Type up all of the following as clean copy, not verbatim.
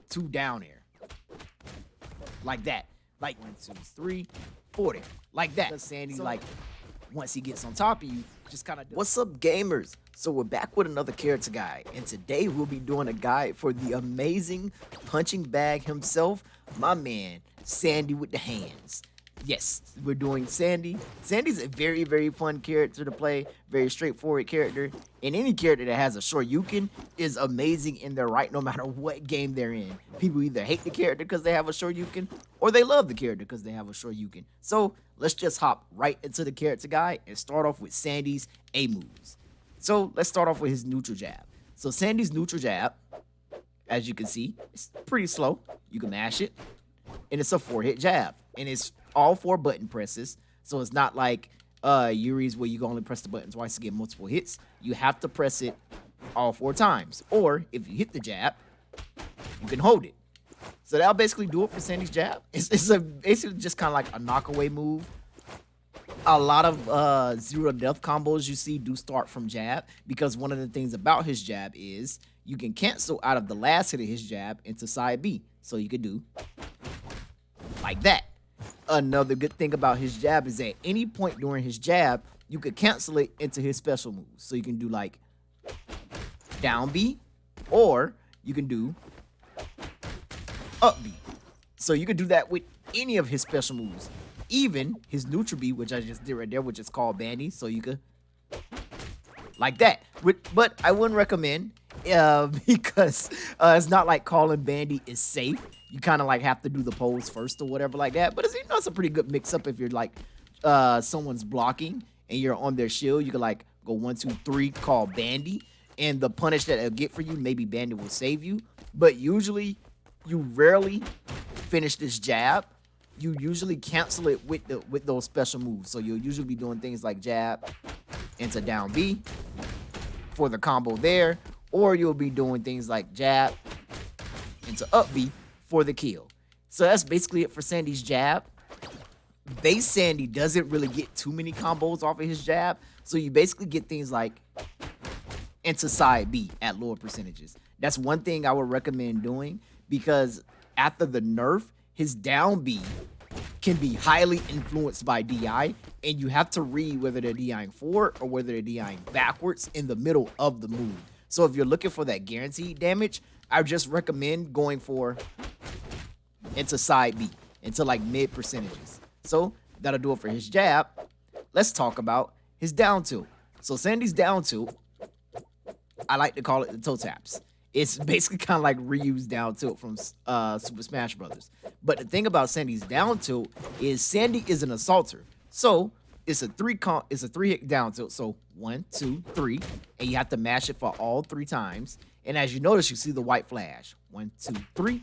2 down air. Like that. Like 1, 2, 3, 4 there. Like that. Sandy, like, once he gets on top of you, just kind of... What's up, gamers? So we're back with another character guide, and today we'll be doing a guide for the amazing punching bag himself, my man, Sandy with the hands. Yes, we're doing Sandy. Sandy's a very, very fun character to play, very straightforward character, and any character that has a Shoryuken is amazing in their right no matter what game they're in. People either hate the character because they have a Shoryuken, or they love the character because they have a Shoryuken. So let's just hop right into the character guide and start off with Sandy's A moves. So let's start off with his neutral jab. So Sandy's neutral jab, as you can see, it's pretty slow. You can mash it, and it's a 4-hit jab, and it's all 4 button presses. So it's not like Yuri's where you can only press the button twice to get multiple hits. You have to press it all 4 times, or if you hit the jab, you can hold it. So that'll basically do it for Sandy's jab. It's basically just kind of like a knockaway move. A lot of zero death combos you see do start from jab, because one of the things about his jab is you can cancel out of the last hit of his jab into side B. So you could do like that. Another good thing about his jab is at any point during his jab, you could cancel it into his special moves. So you can do like down B, or you can do up B. So you can do that with any of his special moves. Even his neutral B, which I just did right there, which is called bandy. So you could like that. But I wouldn't recommend because it's not like calling bandy is safe. You kind of like have to do the pose first or whatever like that. But it's, it's a pretty good mix up if you're like someone's blocking and you're on their shield. You can like go 1, 2, 3, call bandy, and the punish that it'll get for you, maybe bandy will save you. But usually you rarely finish this jab. You usually cancel it with those special moves. So you'll usually be doing things like jab into down B for the combo there, or you'll be doing things like jab into up B for the kill. So that's basically it for Sandy's jab. Base Sandy doesn't really get too many combos off of his jab, so you basically get things like into side B at lower percentages. That's one thing I would recommend doing, because after the nerf, his down B can be highly influenced by DI, and you have to read whether they're DIing forward or whether they're DIing backwards in the middle of the move. So if you're looking for that guaranteed damage, I just recommend going for into side B, into like mid percentages. So that'll do it for his jab. Let's talk about his down tilt. So Sandy's down tilt, I like to call it the toe taps. It's basically kind of like reused down tilt from Super Smash Brothers. But the thing about Sandy's down tilt is Sandy is an assaulter. So it's a 3-hit down tilt. So 1, 2, 3, and you have to mash it for all 3 times. And as you notice, you see the white flash. 1, 2, 3,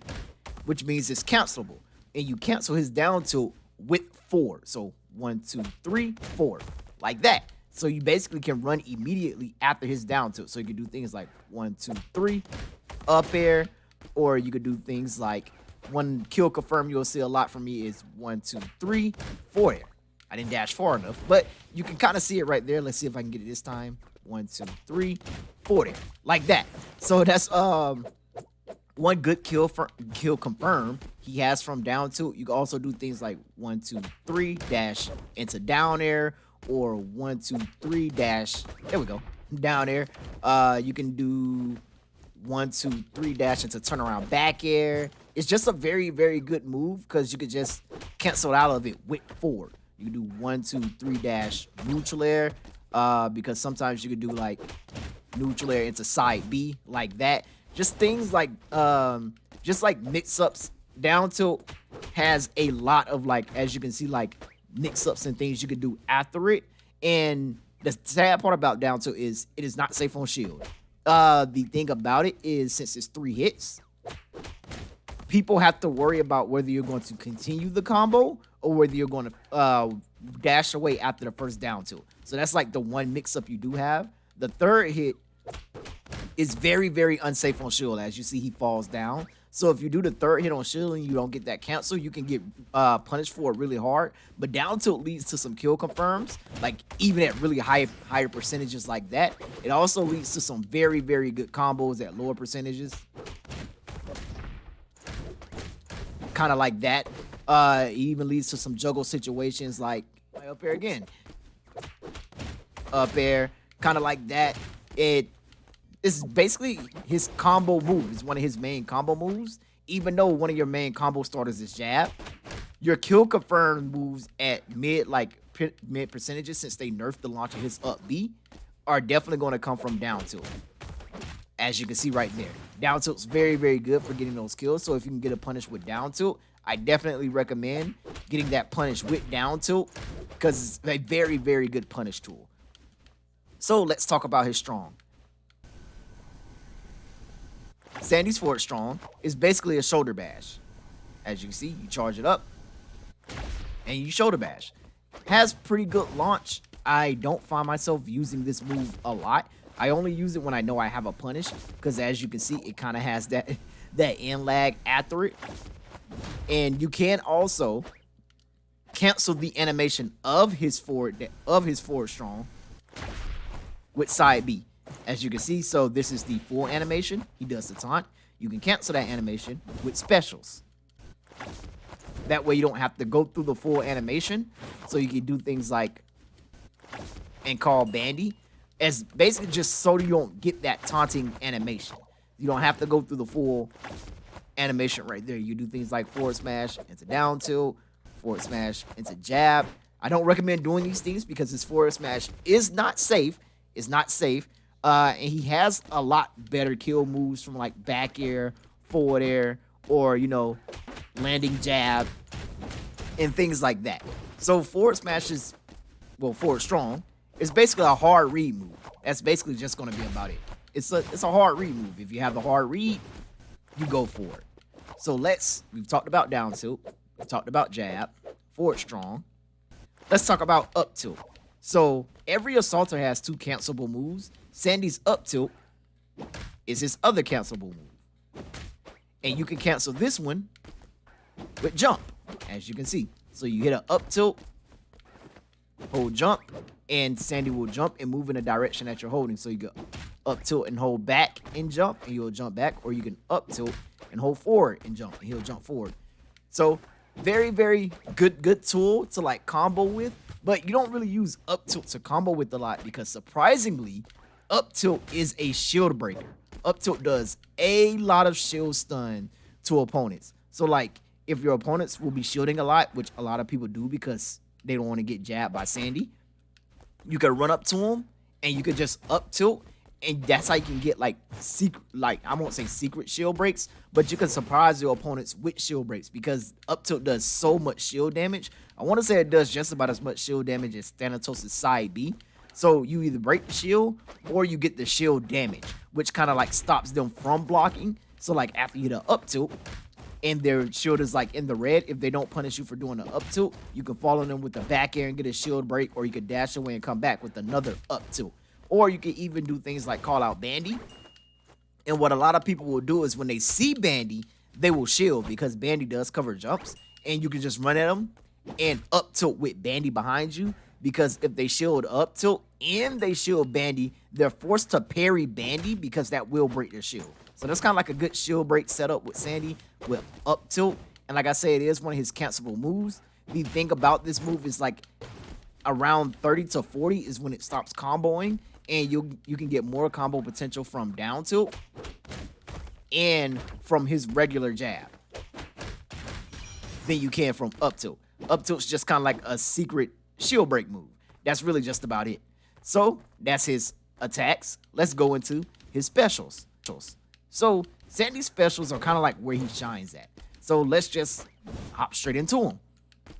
which means it's cancelable. And you cancel his down tilt with 4. So 1, 2, 3, 4, like that. So you basically can run immediately after his down tilt. So you can do things like 1, 2, 3, up air, or you could do things like one kill confirm you'll see a lot from me is 1, 2, 3, 4 air. I didn't dash far enough, but you can kind of see it right there. Let's see if I can get it this time. 1, 2, 3, 4 air, like that. So that's one good kill confirm he has from down tilt. You can also do things like 1, 2, 3 dash into down air, or 1, 2, 3 dash, there we go, down air. You can do 1, 2, 3 dash into turnaround back air. It's just a very, very good move because you could just cancel out of it with forward. You can do 1, 2, 3 dash neutral air, because sometimes you could do like neutral air into side B, like that. Just things like just like mix-ups. Down tilt has a lot of, like, as you can see, like mix-ups and things you can do after it. And the sad part about down tilt is it is not safe on shield. The thing about it is, since it's 3 hits, people have to worry about whether you're going to continue the combo or whether you're going to dash away after the first down tilt. So that's like the one mix-up you do have. The third hit is very, very unsafe on shield. As you see, he falls down. So if you do the third hit on shield and you don't get that cancel, you can get punished for it really hard. But down tilt leads to some kill confirms, like even at really higher percentages like that. It also leads to some very, very good combos at lower percentages. kind of like that. It even leads to some juggle situations like up here again. Up there, kind of like that. It's basically his combo move. It's one of his main combo moves. Even though one of your main combo starters is jab, your kill confirm moves at mid percentages, since they nerfed the launch of his up B, are definitely going to come from down tilt. As you can see right there, down tilt's very, very good for getting those kills. So if you can get a punish with down tilt, I definitely recommend getting that punish with down tilt, because it's a very, very good punish tool. So let's talk about his strong. Sandy's forward strong is basically a shoulder bash. As you can see, you charge it up and you shoulder bash. Has pretty good launch. I don't find myself using this move a lot. I only use it when I know I have a punish, because as you can see, it kind of has that end lag after it. And you can also cancel the animation of his forward strong with side B. As you can see, so this is the full animation. He does the taunt. You can cancel that animation with specials. That way you don't have to go through the full animation. So you can do things like and call bandy, as basically just so you don't get that taunting animation. You don't have to go through the full animation right there. You do things like forward smash into down tilt, forward smash into jab. I don't recommend doing these things because his forward smash is not safe. It's not safe. And he has a lot better kill moves from like back air, forward air, or, you know, landing jab and things like that. So forward smash is, well, forward strong is basically a hard read move. That's basically just going to be about it. It's a hard read move. If you have the hard read, you go for it. So we've talked about down tilt. We've talked about jab, forward strong. Let's talk about up tilt. So every assaulter has two cancelable moves. Sandy's up tilt is his other cancelable move. And you can cancel this one with jump, as you can see. So you hit an up tilt, hold jump, and Sandy will jump and move in the direction that you're holding. So you go up tilt and hold back and jump, and he'll jump back. Or you can up tilt and hold forward and jump, and he'll jump forward. So very, very good tool to like combo with. But you don't really use up tilt to combo with a lot, because surprisingly, up tilt is a shield breaker. Up tilt does a lot of shield stun to opponents. So like if your opponents will be shielding a lot, which a lot of people do because they don't want to get jabbed by Sandy, you can run up to him and you can just up tilt, and that's how you can get like I won't say secret shield breaks, but you can surprise your opponents with shield breaks, because up tilt does so much shield damage. I want to say it does just about as much shield damage as Thanatos' side B. So you either break the shield or you get the shield damage, which kind of like stops them from blocking. So like after you hit an up tilt and their shield is like in the red, if they don't punish you for doing an up tilt, you can follow them with the back air and get a shield break, or you could dash away and come back with another up tilt. Or you can even do things like call out bandy. And what a lot of people will do is when they see bandy, they will shield, because bandy does cover jumps, and you can just run at them and up tilt with bandy behind you, because if they shield up tilt and they shield bandy, they're forced to parry bandy, because that will break their shield. So that's kind of like a good shield break setup with Sandy with up tilt. And like I said, it is one of his cancelable moves. The thing about this move is like around 30 to 40 is when it stops comboing, and you can get more combo potential from down tilt and from his regular jab than you can from up tilt. Up tilt's just kind of like a secret shield break move. That's really just about it. So that's his attacks. Let's go into his specials. So Sandy's specials are kind of like where he shines at. So let's just hop straight into him.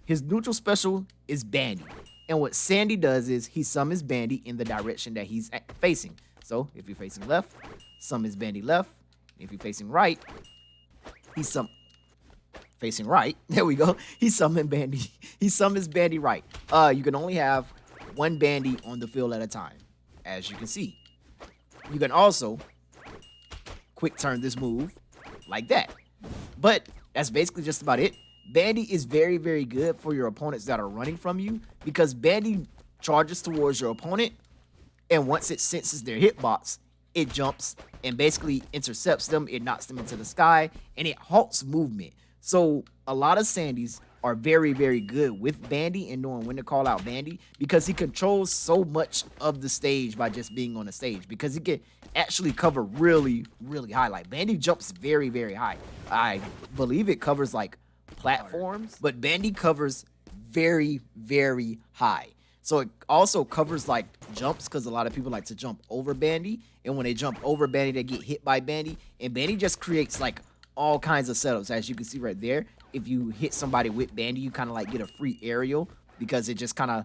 His neutral special is bandy. And what Sandy does is he summons bandy in the direction that he's facing. So if you're facing left, summons bandy left. If you're facing right, facing right. There we go. He summons bandy. He summons bandy right. You can only have one bandy on the field at a time, as you can see. You can also quick turn this move like that. But that's basically just about it. Bandy is very, very good for your opponents that are running from you, because bandy charges towards your opponent, and once it senses their hitbox, it jumps and basically intercepts them. It knocks them into the sky, and it halts movement. So a lot of Sandys are very, very good with Bandy and knowing when to call out Bandy because he controls so much of the stage by just being on the stage because he can actually cover really, really high. Like Bandy jumps very, very high. I believe it covers like platforms, but Bandy covers very, very high. So it also covers like jumps because a lot of people like to jump over Bandy. And when they jump over Bandy, they get hit by Bandy. And Bandy just creates like all kinds of setups. As you can see right there, if you hit somebody with Bandy, you kind of like get a free aerial because it just kind of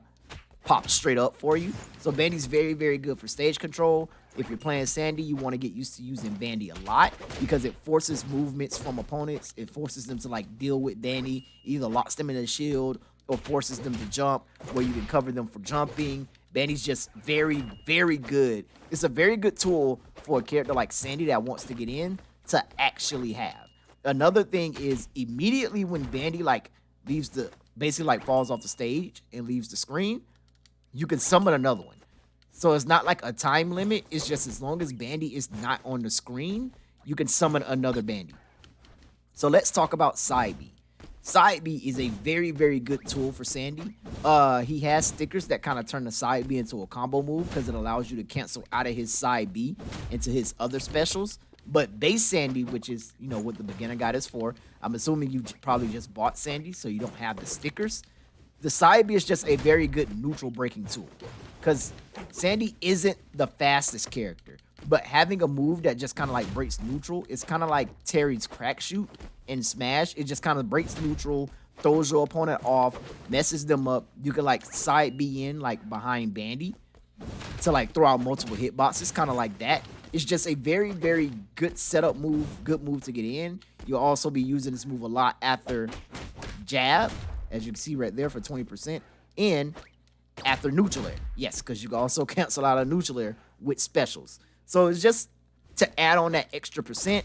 pops straight up for you. So Bandy's very, very good for stage control. If you're playing Sandy, you want to get used to using Bandy a lot because it forces movements from opponents. It forces them to like deal with Bandy, either locks them in a shield or forces them to jump where you can cover them for jumping. Bandy's just very, very good. It's a very good tool for a character like Sandy that wants to get in to actually have. Another thing is immediately when Bandy like leaves the basically like falls off the stage and leaves the screen, you can summon another one. So it's not like a time limit. It's just as long as Bandy is not on the screen, you can summon another Bandy. So let's talk about Side B. Side B is a very, very good tool for Sandy. He has stickers that kind of turn the Side B into a combo move because it allows you to cancel out of his Side B into his other specials. But base Sandy, which is, you know, what the beginner guide is for, I'm assuming you probably just bought Sandy, so you don't have the stickers. The Side B is just a very good neutral breaking tool because Sandy isn't the fastest character, but having a move that just kind of like breaks neutral, it's kind of like Terry's crack shoot in Smash. It just kind of breaks neutral, throws your opponent off, messes them up. You can like Side B in like behind Bandy to like throw out multiple hitboxes, kind of like that. It's just a very, very good setup move, good move to get in. You'll also be using this move a lot after jab, as you can see right there for 20%, and after neutral air. Yes, because you can also cancel out a neutral air with specials. So it's just to add on that extra percent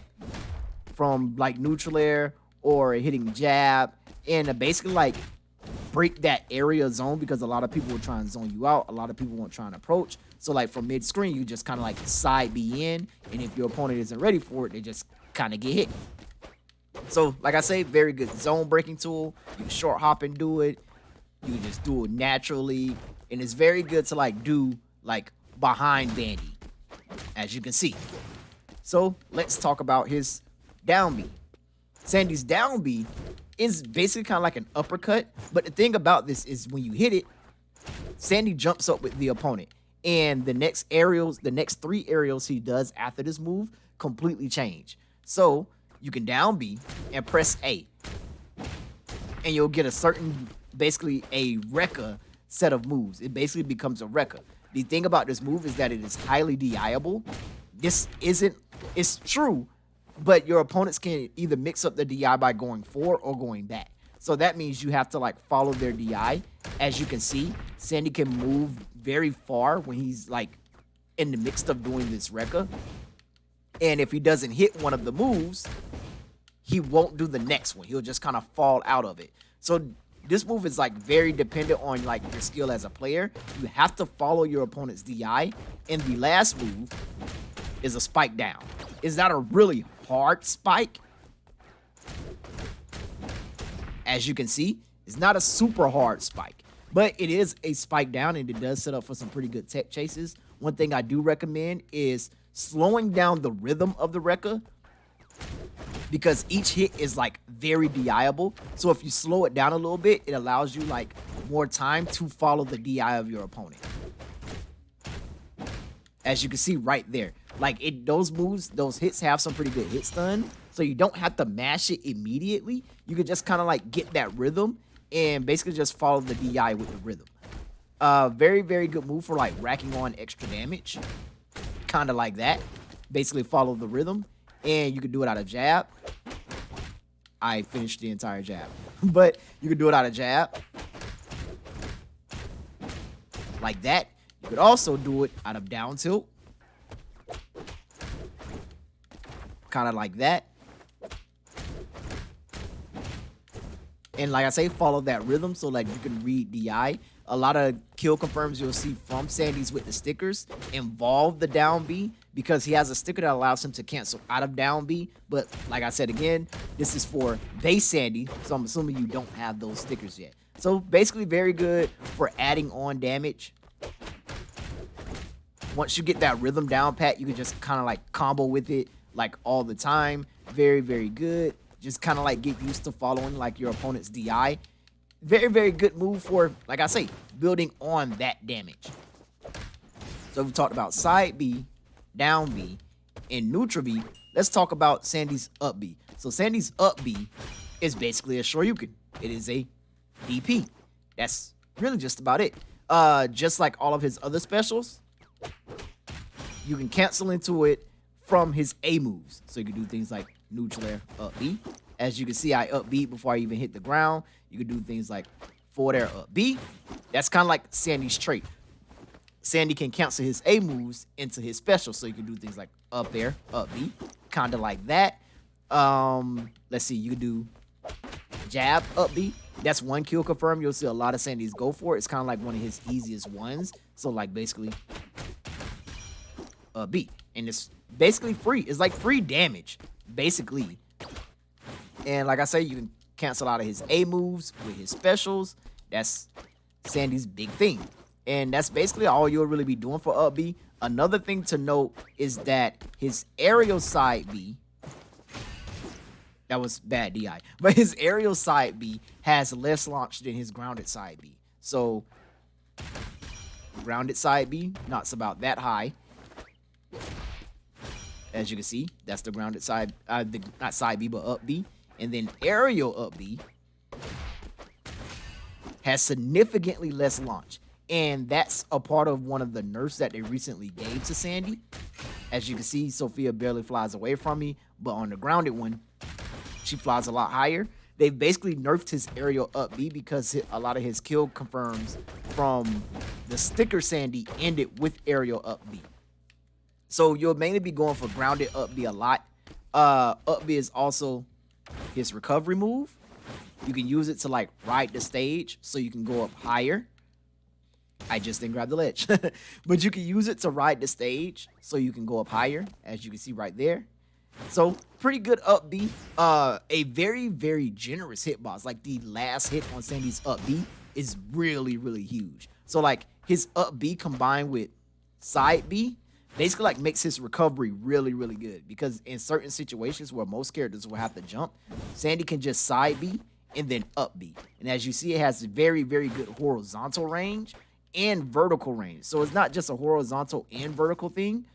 from like neutral air or hitting jab and basically like break that area zone because a lot of people will try and zone you out. A lot of people won't try and approach. So like from mid screen, you just kind of like Side B in, and if your opponent isn't ready for it, they just kind of get hit. So like I say, very good zone breaking tool. You can short hop and do it. You can just do it naturally, and it's very good to like do like behind Bandy, as you can see. So let's talk about his down B. Sandy's down B is basically kind of like an uppercut, but the thing about this is when you hit it, Sandy jumps up with the opponent, and the next aerials, the next 3 aerials he does after this move completely change. So you can down B and press A, and you'll get a certain, basically a Rekka set of moves. It basically becomes a Rekka. The thing about this move is that it is highly DIable. This isn't, it's true, but your opponents can either mix up the DI by going forward or going back. So that means you have to like follow their DI. As you can see, Sandy can move very far when he's like in the midst of doing this Rekka. And if he doesn't hit one of the moves, he won't do the next one. He'll just kind of fall out of it. So this move is like very dependent on like your skill as a player. You have to follow your opponent's DI. And the last move is a spike down. Is that a really hard spike? As you can see, it's not a super hard spike, but it is a spike down, and it does set up for some pretty good tech chases. One thing I do recommend is slowing down the rhythm of the Rekka, because each hit is like very DIable. So if you slow it down a little bit, it allows you like more time to follow the DI of your opponent. As you can see right there, like those moves, those hits have some pretty good hit stun. So you don't have to mash it immediately. You can just kind of like get that rhythm and basically just follow the DI with the rhythm. Very, very good move for like racking on extra damage. Kind of like that. Basically follow the rhythm. And you can do it out of jab. I finished the entire jab. But you can do it out of jab. Like that. You could also do it out of down tilt. Kind of like that. And like I say, follow that rhythm so like you can read DI. A lot of kill confirms you'll see from Sandy's with the stickers involve the down B because he has a sticker that allows him to cancel out of down B. But like I said again, this is for base Sandy, so I'm assuming you don't have those stickers yet. So basically very good for adding on damage. Once you get that rhythm down pat, you can just kind of like combo with it like all the time. Very, very good. Just kind of like get used to following like your opponent's DI. Very, very good move for, like I say, building on that damage. So we talked about side B, down B, and neutral B. Let's talk about Sandy's up B. So Sandy's up B is basically a Shoryuken. It is a DP. That's really just about it. Just like all of his other specials, you can cancel into it from his A moves. So you can do things like neutral air up B. As you can see, I up B before I even hit the ground. You can do things like forward air up B. That's kind of like Sandy's trait. Sandy can cancel his A moves into his special. So you can do things like up air, up B. Kind of like that. Let's see, you can do jab up B. That's one kill confirm. You'll see a lot of Sandys go for it. It's kind of like one of his easiest ones. So like basically B. And it's basically free. It's like free damage, basically. And like I say, you can cancel out of his A moves with his specials. That's Sandy's big thing. And that's basically all you'll really be doing for up B. Another thing to note is that his aerial side B, that was bad DI, but his aerial side B has less launch than his grounded side B. So grounded side B, not about that high. As you can see, that's the grounded side, not side B, but up B. And then aerial up B has significantly less launch. And that's a part of one of the nerfs that they recently gave to Sandy. As you can see, Sophia barely flies away from me, but on the grounded one, she flies a lot higher. They've basically nerfed his aerial up B because a lot of his kill confirms from the sticker Sandy ended with aerial up B. So you'll mainly be going for grounded up B a lot. Up B is also his recovery move. You can use it to like ride the stage so you can go up higher. I just didn't grab the ledge. But you can use it to ride the stage so you can go up higher, as you can see right there. So pretty good up B. A very, very generous hitbox. Like the last hit on Sandy's up B is really, really huge. So like his up B combined with side B basically like makes his recovery really, really good. Because in certain situations where most characters will have to jump, Sandy can just side B and then up B. And as you see, it has very, very good horizontal range and vertical range. So it's not just a horizontal and vertical thing.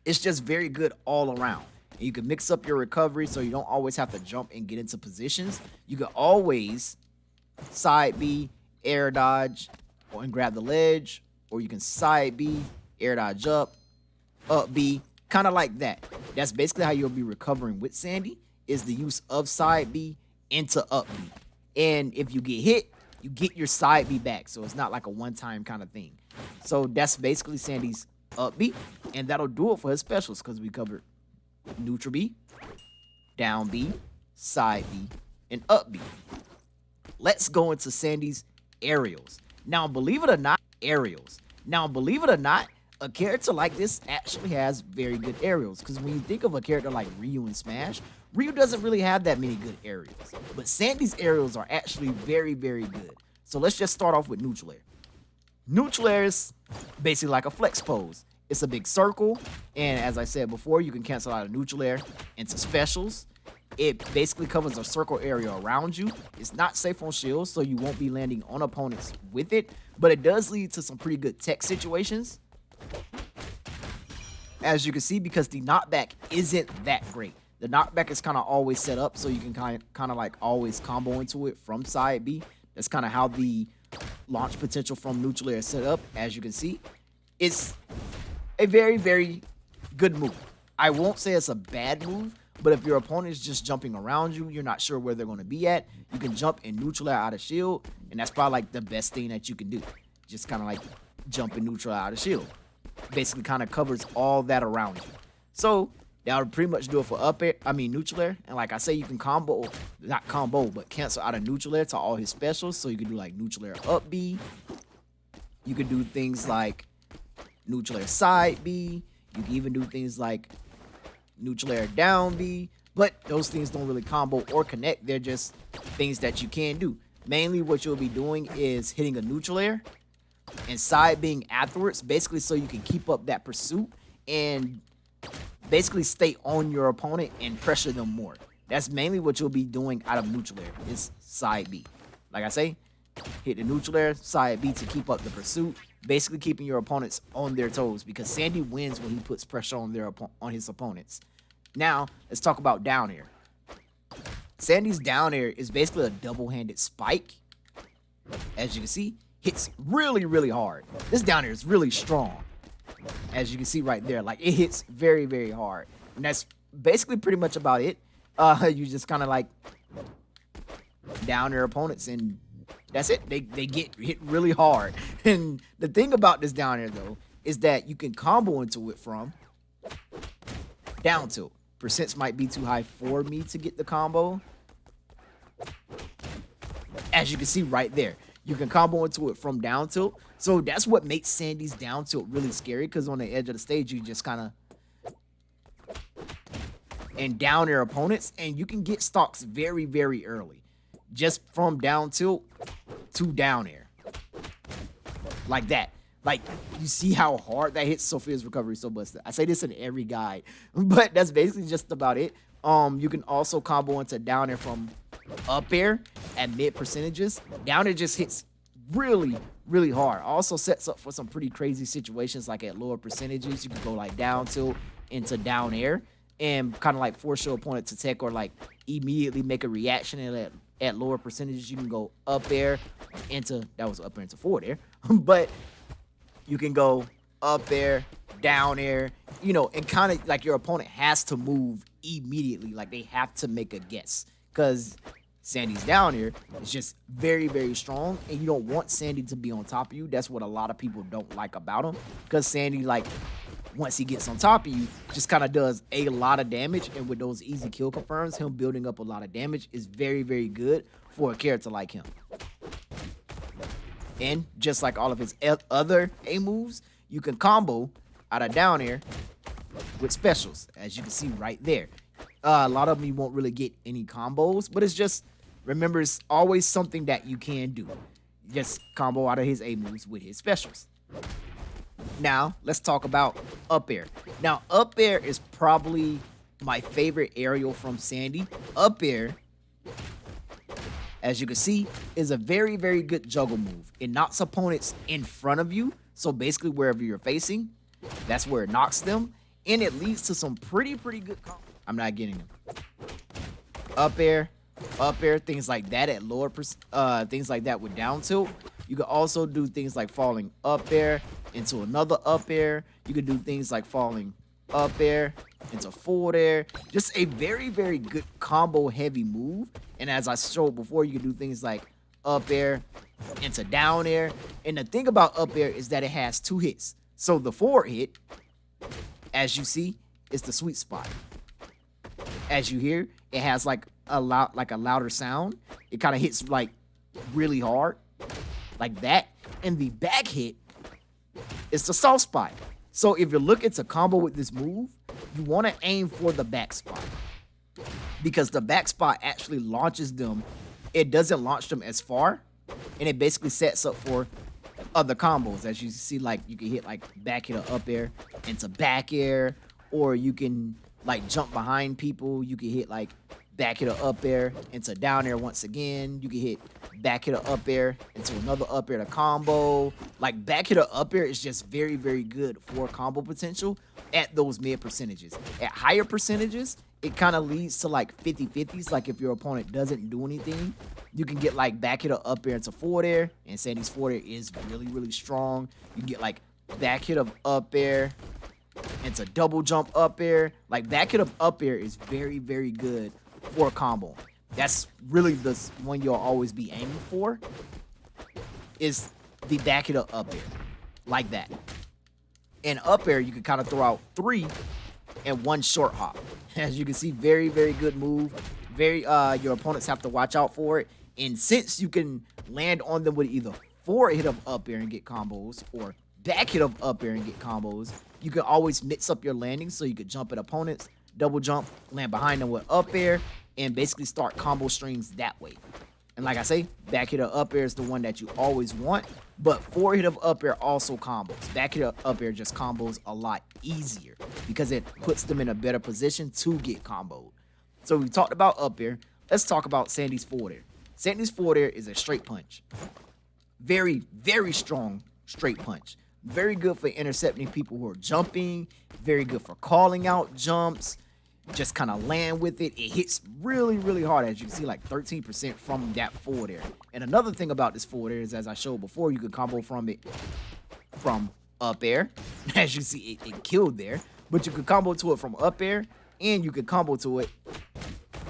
It's just very good all around. And you can mix up your recovery so you don't always have to jump and get into positions. You can always side B, air dodge, and grab the ledge. Or you can side B, air dodge up B, kind of like that. That's basically how you'll be recovering with Sandy, is the use of side B into up B. And if you get hit, you get your side B back. So it's not like a one-time kind of thing. So that's basically Sandy's up B. And that'll do it for his specials because we covered neutral B, down B, side B, and up B. Let's go into Sandy's aerials. Now, believe it or not, a character like this actually has very good aerials. Because when you think of a character like Ryu in Smash, Ryu doesn't really have that many good aerials. But Sandy's aerials are actually very, very good. So let's just start off with neutral air. Neutral air is basically like a flex pose. It's a big circle, and as I said before, you can cancel out a neutral air into specials. It basically covers a circle area around you. It's not safe on shields, so you won't be landing on opponents with it, but it does lead to some pretty good tech situations. As you can see, because the knockback isn't that great. The knockback is kind of always set up so you can kind of like always combo into it from side B. That's kind of how the launch potential from neutral air is set up. As you can see, it's a very, very good move. I won't say it's a bad move, but if your opponent is just jumping around you, you're not sure where they're going to be at, you can jump and neutral air out of shield, and that's probably like the best thing that you can do. Just kind of like jump and neutral out of shield. Basically kind of covers all that around you. So That would pretty much do it for up air, neutral air. And like I say, you can combo, not combo, but cancel out a neutral air to all his specials. So you can do like neutral air up B. You can do things like neutral air side B. You can even do things like neutral air down B. But those things don't really combo or connect. They're just things that you can do. Mainly what you'll be doing is hitting a neutral air and side being afterwards, basically so you can keep up that pursuit and basically stay on your opponent and pressure them more. That's mainly what you'll be doing out of neutral air, is side B. Like I say, hit the neutral air, side B to keep up the pursuit, basically keeping your opponents on their toes, because Sandy wins when he puts pressure on his opponents. Now, let's talk about down air. Sandy's down air is basically a double-handed spike. As you can see, hits really, really hard. This down air is really strong. As you can see right there, like it hits very, very hard. And that's basically pretty much about it. You just kind of like down air opponents and that's it. They get hit really hard. And the thing about this down air though is that you can combo into it from down tilt. Percents might be too high for me to get the combo. As you can see right there, you can combo into it from down tilt. So that's what makes Sandy's down tilt really scary, because on the edge of the stage, you just kind of and down air opponents, and you can get stocks very, very early. Just from down tilt to down air. Like that. Like, you see how hard that hits Sophia's recovery so busted. I say this in every guide, but that's basically just about it. You can also combo into down air from up air at mid percentages. Down air just hits really, really hard. Also sets up for some pretty crazy situations, like at lower percentages. You can go like down tilt into down air and kind of like force your opponent to tech or like immediately make a reaction. And at lower percentages, you can go up air into, that was up air into forward air, but you can go up air, down air, you know, and kind of like your opponent has to move immediately. Like they have to make a guess, because Sandy's down air is just very, very strong, and you don't want Sandy to be on top of you. That's what a lot of people don't like about him, because Sandy, like, once he gets on top of you, just kind of does a lot of damage, and with those easy kill confirms, him building up a lot of damage is very, very good for a character like him. And just like all of his other A moves, you can combo out of down air with specials, as you can see right there. A lot of them you won't really get any combos, but it's just, remember, it's always something that you can do. Just combo out of his A moves with his specials. Now, let's talk about up air. Now, up air is probably my favorite aerial from Sandy. Up air, as you can see, is a very, very good juggle move. It knocks opponents in front of you, so basically wherever you're facing, that's where it knocks them, and it leads to some pretty good combos. I'm not getting them. Up air, things like that at lower, things like that with down tilt. You can also do things like falling up air into another up air. You can do things like falling up air into forward air. Just a very, very good combo heavy move. And as I showed before, you can do things like up air into down air. And the thing about up air is that it has two hits. So the forward hit, as you see, is the sweet spot. As you hear, it has like a louder sound. It kind of hits like really hard, like that. And the back hit is the soft spot. So if you're looking to combo with this move, you want to aim for the back spot, because the back spot actually launches them. It doesn't launch them as far, and it basically sets up for other combos. As you see, like you can hit like back hit or up air into back air, or you can like jump behind people. You can hit like back hit or up air into down air once again. You can hit back hit or up air into another up air to combo. Like back hit or up air is just very, very good for combo potential at those mid percentages. At higher percentages, it kind of leads to like 50-50s. Like if your opponent doesn't do anything, you can get like back hit or up air into forward air, and Sandy's forward air is really, really strong. You can get like back hit of up air into double jump up air. Like back hit of up air is very, very good for a combo. That's really the one you'll always be aiming for, is the back hit of up air, like that. And up air, you can kind of throw out 3 and 1 short hop. As you can see, very, very good move. Very, your opponents have to watch out for it. And since you can land on them with either forward hit of up air and get combos or back hit of up air and get combos, you can always mix up your landings so you could jump at opponents, double jump, land behind them with up air, and basically start combo strings that way. And like I say, back hit of up air is the one that you always want, but forward hit of up air also combos. Back hit of up air just combos a lot easier because it puts them in a better position to get comboed. So we talked about up air. Let's talk about Sandy's forward air. Sandy's forward air is a straight punch. Very, very strong straight punch. Very good for intercepting people who are jumping. Very good for calling out jumps. Just kind of land with it. It hits really, really hard. As you can see, like 13% from that forward air. And another thing about this forward air is, as I showed before, you could combo from it from up air. As you see, it killed there. But you could combo to it from up air, and you could combo to it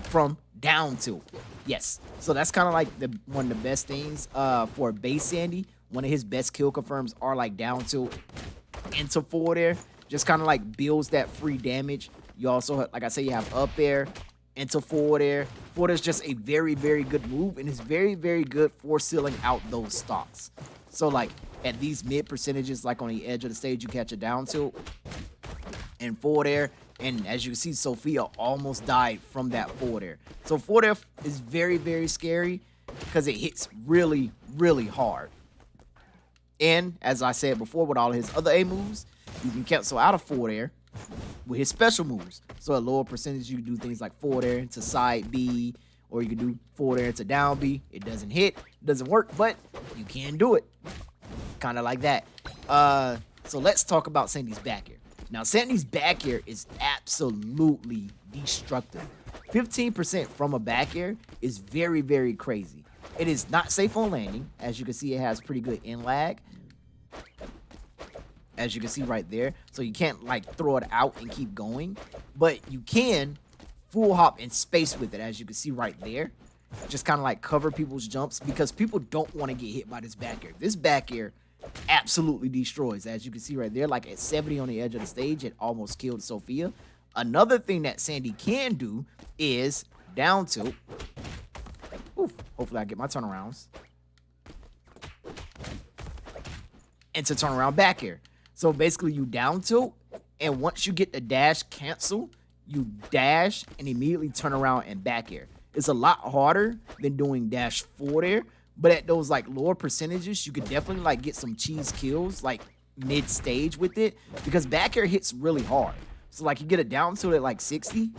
from down tilt. Yes. So that's kind of like one of the best things for base Sandy. One of his best kill confirms are like down tilt into forward air. Just kind of like builds that free damage. You also, like I say, you have up air into forward air. Forward air is just a very, very good move, and it's very, very good for sealing out those stocks. So like at these mid percentages, like on the edge of the stage, you catch a down tilt and forward air. And as you can see, Sophia almost died from that forward air. So forward air is very, very scary because it hits really, really hard. And as I said before, with all of his other A moves, you can cancel out of forward air with his special moves. So at lower percentage, you can do things like forward air to side B, or you can do forward air to down B. It doesn't hit, doesn't work, but you can do it. Kind of like that. So let's talk about Sandy's back air. Now, Sandy's back air is absolutely destructive. 15% from a back air is very, very crazy. It is not safe on landing. As you can see, it has pretty good in lag. As you can see right there. So you can't like throw it out and keep going. But you can full hop and space with it, as you can see right there. Just kind of like cover people's jumps because people don't want to get hit by this back air. This back air absolutely destroys. As you can see right there, like at 70 on the edge of the stage, it almost killed Sophia. Another thing that Sandy can do is down tilt. Oof, hopefully I get my turnarounds. And to turn around back air. So basically you down tilt, and once you get the dash cancel, you dash and immediately turn around and back air. It's a lot harder than doing dash forward air, but at those like lower percentages, you could definitely like get some cheese kills like mid stage with it, because back air hits really hard. So like you get a down tilt at like 60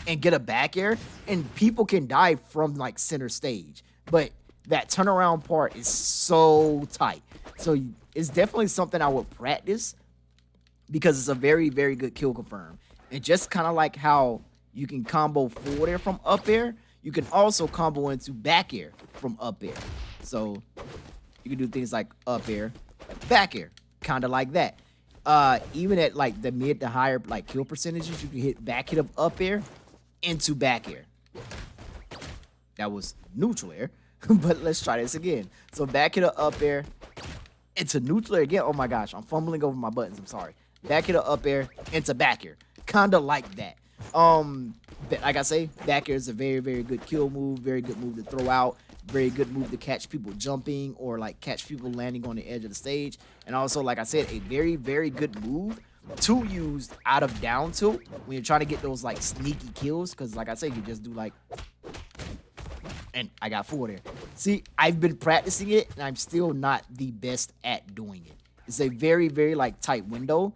and get a back air, and people can die from like center stage, but that turnaround part is so tight. So it's definitely something I would practice because it's a very, very good kill confirm. And just kind of like how you can combo forward air from up air, you can also combo into back air from up air. So you can do things like up air, back air, kind of like that. Even at like the mid to higher like kill percentages, you can hit back hit of up air into back air. That was neutral air, but let's try this again. So back hit of up air into neutral air again. Oh my gosh, I'm fumbling over my buttons. I'm sorry. Back hit of up air into back air, kind of like that. Like I say, back air is a very, very good kill move, very good move to throw out, very good move to catch people jumping or like catch people landing on the edge of the stage. And also, like I said, a very, very good move to use out of down tilt when you're trying to get those like sneaky kills, because like I said, you just do like, and I got forward air. See, I've been practicing it and I'm still not the best at doing it. It's a very, very like tight window.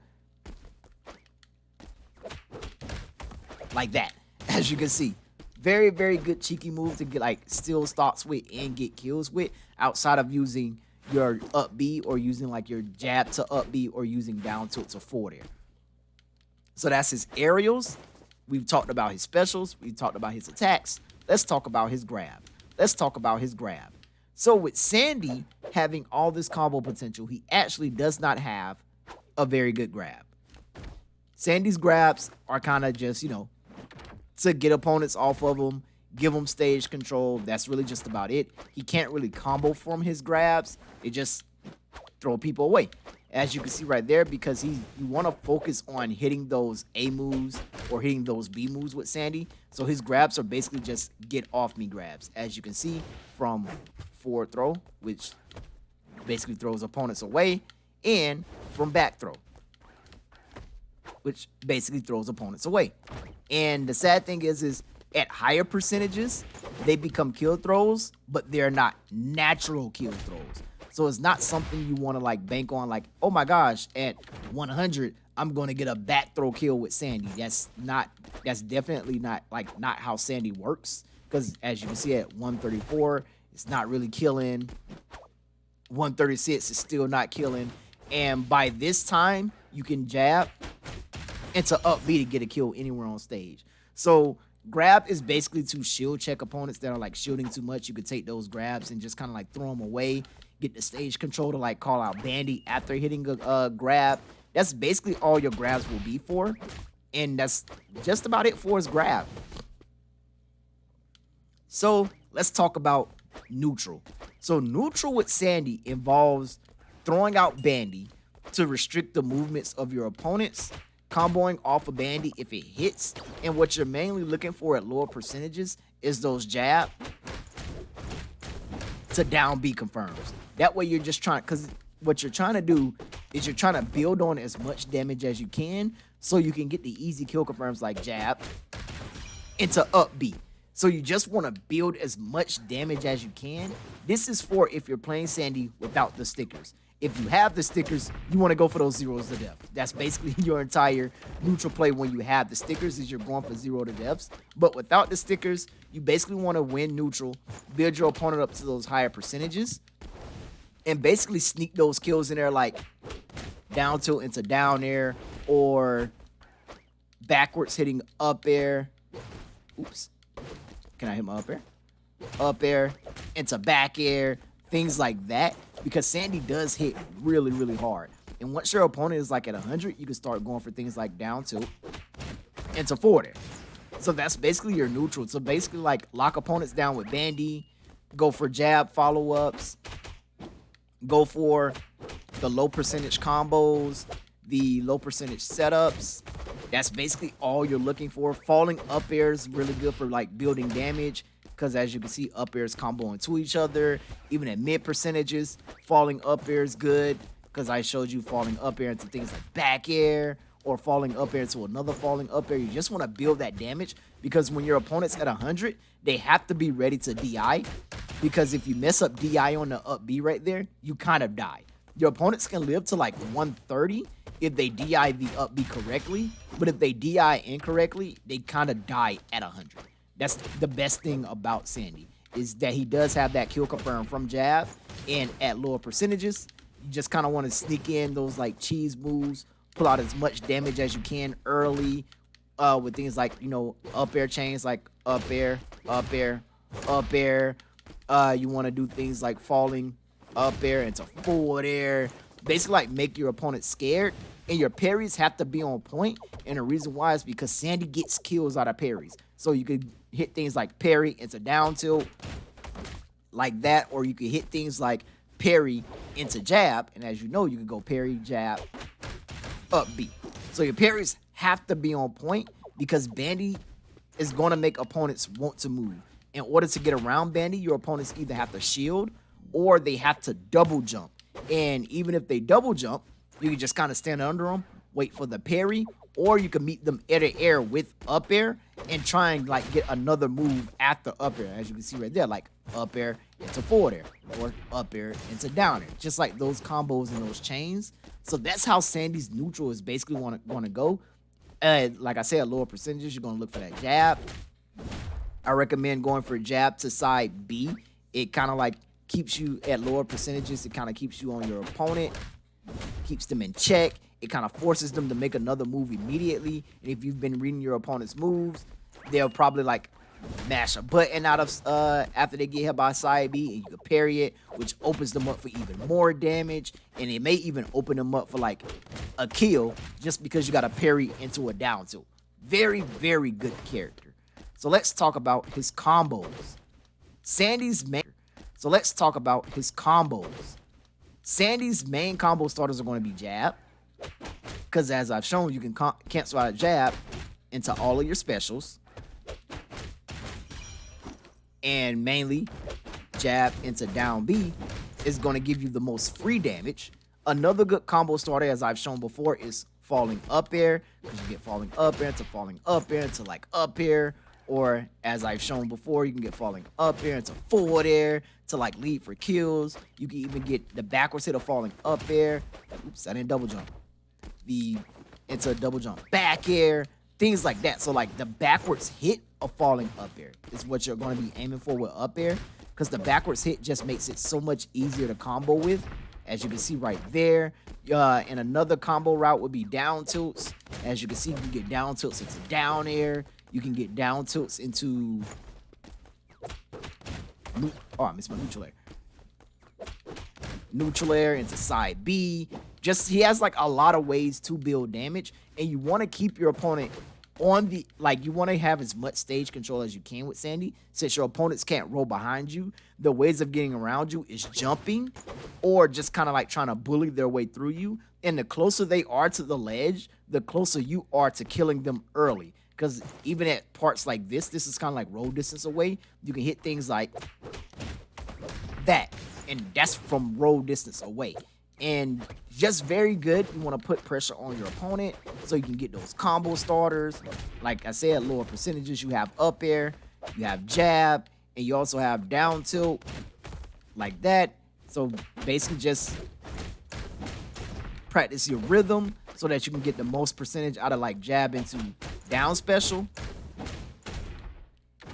Like that, as you can see. Very, very good cheeky move to get like steal stocks with and get kills with, outside of using your up B or using like your jab to up B or using down tilt to forward air. So that's his aerials. We've talked about his specials. We've talked about his attacks. Let's talk about his grab. Let's talk about his grab. So with Sandy having all this combo potential, he actually does not have a very good grab. Sandy's grabs are kind of just, you know, to get opponents off of him, give him stage control. That's really just about it. He can't really combo from his grabs. It just throw people away. as you can see right there, because you want to focus on hitting those A moves or hitting those B moves with Sandy. So his grabs are basically just get off me grabs, as you can see from forward throw, which basically throws opponents away, and from back throw, which basically throws opponents away. And the sad thing is at higher percentages, they become kill throws, but they're not natural kill throws. So it's not something you want to like bank on, like, oh my gosh, at 100, I'm going to get a back throw kill with Sandy. That's definitely not how Sandy works. Because as you can see at 134, it's not really killing. 136 is still not killing. And by this time, you can jab into up B to get a kill anywhere on stage. So grab is basically to shield check opponents that are like shielding too much. You could take those grabs and just kind of like throw them away. Get the stage control to like call out Bandy after hitting a grab. That's basically all your grabs will be for. And that's just about it for his grab. So let's talk about neutral. So neutral with Sandy involves throwing out Bandy to restrict the movements of your opponents, comboing off a Bandy if it hits, and what you're mainly looking for at lower percentages is those jab to down B confirms. That way you're just trying, because what you're trying to do is you're trying to build on as much damage as you can so you can get the easy kill confirms like jab into up B. So you just want to build as much damage as you can. This is for if you're playing Sandy without the stickers. If you have the stickers, you want to go for those zeros to death. That's basically your entire neutral play when you have the stickers, is you're going for 0 to deaths. But without the stickers, you basically want to win neutral, build your opponent up to those higher percentages, and basically sneak those kills in there like down tilt into down air or backwards hitting up air. Oops. Can I hit my up air? Up air into back air. Things like that, because Sandy does hit really, really hard. And once your opponent is like at 100, you can start going for things like down tilt into forward air. So that's basically your neutral. So basically like lock opponents down with Bandy, go for jab follow-ups, go for the low percentage combos, the low percentage setups. That's basically all you're looking for. Falling up air is really good for like building damage, because as you can see, up airs combo into each other. Even at mid percentages, falling up air is good, because I showed you falling up air into things like back air, or falling up air to another falling up air. You just want to build that damage, because when your opponent's at 100, they have to be ready to DI, because if you mess up DI on the up B right there, you kind of die. Your opponents can live to like 130 if they DI the up B correctly, but if they DI incorrectly, they kind of die at 100. That's the best thing about Sandy, is that he does have that kill confirm from jab, and at lower percentages, you just kind of want to sneak in those like cheese moves, pull out as much damage as you can early with things like, you know, up air chains, like up air, up air, up air. You want to do things like falling up air into forward air, basically like make your opponent scared, and your parries have to be on point. And the reason why is because Sandy gets kills out of parries. So you could hit things like parry into down tilt like that, or you could hit things like parry into jab, and as you know, you can go parry, jab, up B. So your parries have to be on point, because Bandy is going to make opponents want to move. In order to get around Bandy, your opponents either have to shield or they have to double jump. And even if they double jump, you can just kind of stand under them, wait for the parry, or you can meet them air to air with up air and try and like get another move after up air, as you can see right there, like up air into forward air or up air into down air, just like those combos and those chains. So that's how Sandy's neutral is basically want to go. Like I said, lower percentages, you're going to look for that jab. I recommend going for jab to side B. It kind of like keeps you at lower percentages. It kind of keeps you on your opponent, keeps them in check. It kind of forces them to make another move immediately. And if you've been reading your opponent's moves, they'll probably like mash a button out of after they get hit by side B, and you can parry it, which opens them up for even more damage. And it may even open them up for like a kill, just because you got to parry into a down tilt. Very, very good character. So let's talk about his combos. Sandy's main. So let's talk about his combos. Sandy's main combo starters are going to be jab, because as I've shown, you can cancel out a jab into all of your specials, and mainly jab into down B is going to give you the most free damage. Another good combo starter, as I've shown before, is falling up air, because you get falling up air into falling up air into like up air, or as I've shown before, you can get falling up air into forward air to like lead for kills. You can even get the backwards hit of falling up air. Oops, I didn't double jump. Into a double jump back air, things like that. So like the backwards hit of falling up air is what you're going to be aiming for with up air, because the backwards hit just makes it so much easier to combo with, as you can see right there. And another combo route would be down tilts. As you can see, you can get down tilts into down air. You can get down tilts into... Oh, I missed my neutral air. Neutral air into side B. Just, he has like a lot of ways to build damage, and you want to keep your opponent on the, like, you want to have as much stage control as you can with Sandy, since your opponents can't roll behind you. The ways of getting around you is jumping, or just kind of like trying to bully their way through you. And the closer they are to the ledge, the closer you are to killing them early. Because even at parts like this is kind of like roll distance away. You can hit things like that, and that's from roll distance away. And just very good. You want to put pressure on your opponent so you can get those combo starters. Like I said, lower percentages. You have up air, you have jab, and you also have down tilt like that. So basically just practice your rhythm so that you can get the most percentage out of like jab into down special,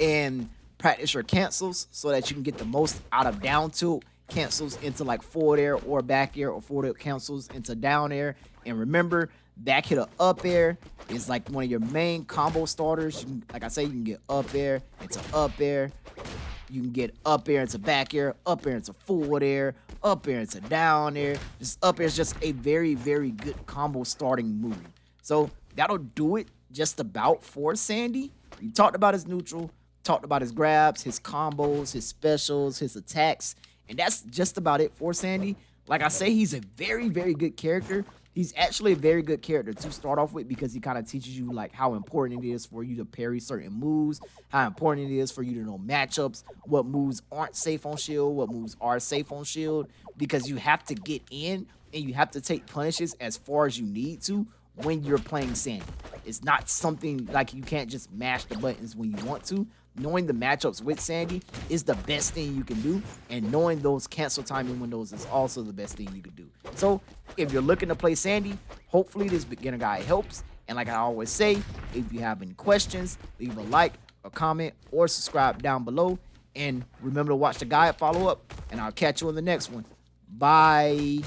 and practice your cancels so that you can get the most out of down tilt cancels into like forward air or back air, or forward air cancels into down air. And remember, back hit of up air is like one of your main combo starters. You can, like I say, you can get up air into up air. You can get up air into back air, up air into forward air, up air into down air. This up air is just a very, very good combo starting move. So that'll do it just about for Sandy. We talked about his neutral, talked about his grabs, his combos, his specials, his attacks, and that's just about it for Sandy. Like I say, he's a very, very good character. He's actually a very good character to start off with, because he kind of teaches you like how important it is for you to parry certain moves, how important it is for you to know matchups, what moves aren't safe on shield, what moves are safe on shield, because you have to get in and you have to take punishes as far as you need to when you're playing Sandy. It's not something like you can't just mash the buttons when you want to. Knowing the matchups with Sandy is the best thing you can do, and knowing those cancel timing windows is also the best thing you can do. So if you're looking to play Sandy, hopefully this beginner guide helps. And like I always say, if you have any questions, leave a like, a comment, or subscribe down below. And remember to watch the guide follow up, and I'll catch you in the next one. Bye.